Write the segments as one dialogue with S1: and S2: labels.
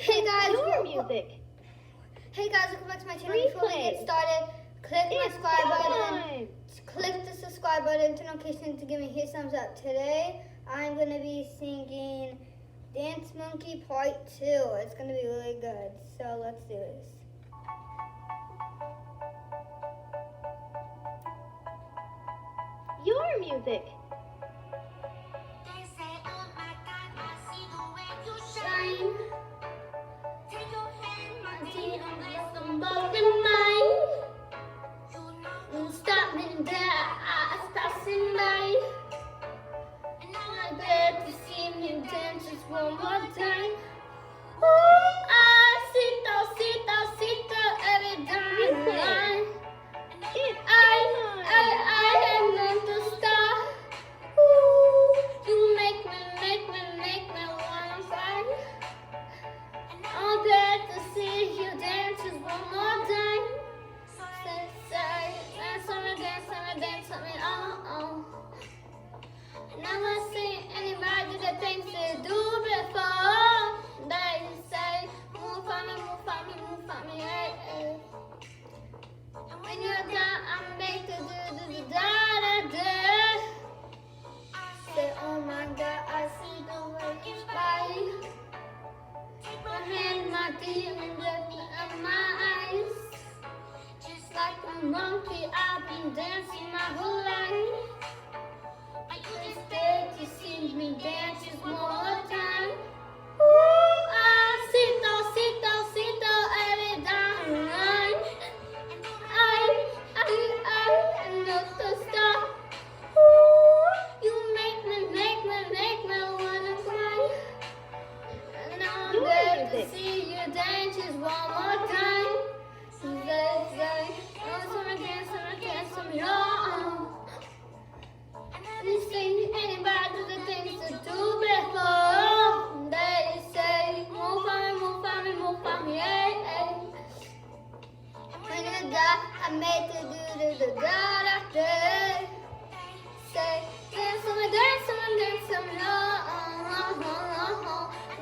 S1: Hey guys,
S2: your music.
S1: Hey guys, welcome back to my channel. Before we get started, click my subscribe button.
S2: Time.
S1: Click the subscribe button, turn notifications to give me a huge thumbs up. Today, I'm gonna be singing Dance Monkey Part 2. It's gonna be really good. So let's do this.
S2: Your music.
S3: They say, oh my God, I see the way you
S1: Shine,
S3: shine. Take your hand, my dear, and place them
S1: both in mine.
S3: You know,
S1: Stop me there, I'm passing by.
S3: and now
S1: I
S3: I
S1: bet to see me dance just one more time. Ooh, I every time.
S2: It's
S1: I am not the star. Ooh, you make me wanna cry. I'm glad to see you dance just one more time. Say, dance on me, oh. Never seen anybody that thinks they do before. They say, move for me, hey, hey. When you're down, I'm made to do da. Say, oh my God, I see the way you smile. Take my hand, my dear, and let me in my eyes. Just like a monkey, I've been dancing my whole life. Instead, you see me dance just one more time. Ooh, I sit down every time. I am not the star. Ooh, you make me wanna cry. And now I'm
S2: Your
S1: glad to
S2: music.
S1: see you dance just one more time. Say, dance on me, oh. They say anybody do the things to do before. They say, move for me, hey, hey. When you die, I made to do da. Say, dance on me, oh.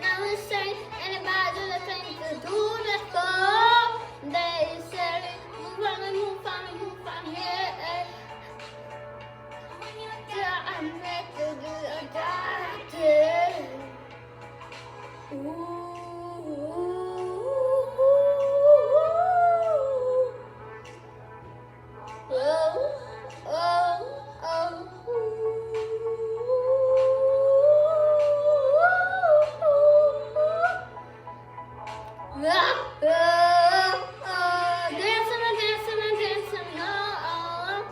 S1: Now they say anybody do the things to do before. They say, move for me, hey, hey. I made to do da. Dancing, oh.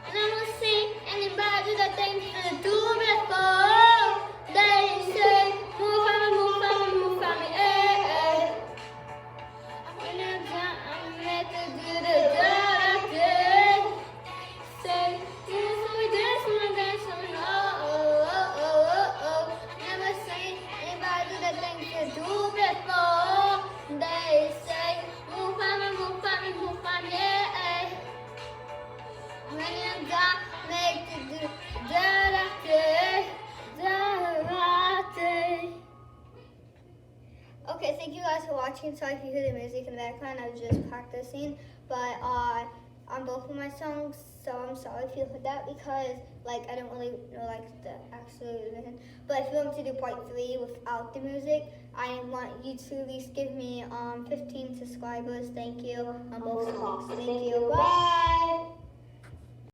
S1: And I don't see anybody that thinks to do before. They say, move for me, eh, eh. When you're done, I'm made to do the da. Say, dance for me, oh. Never seen anybody that thinks to do before. They say, move for me, eh, eh. When you're done, make to do da. Okay, thank you guys for watching. Sorry if you hear the music in the background. I was just practicing, but on both of my songs, so I'm sorry if you heard that because I don't really know the actual listen. But if you want me to do part 3 without the music, I want you to at least give me 15 subscribers. Thank you on both songs. Thank you. Bye.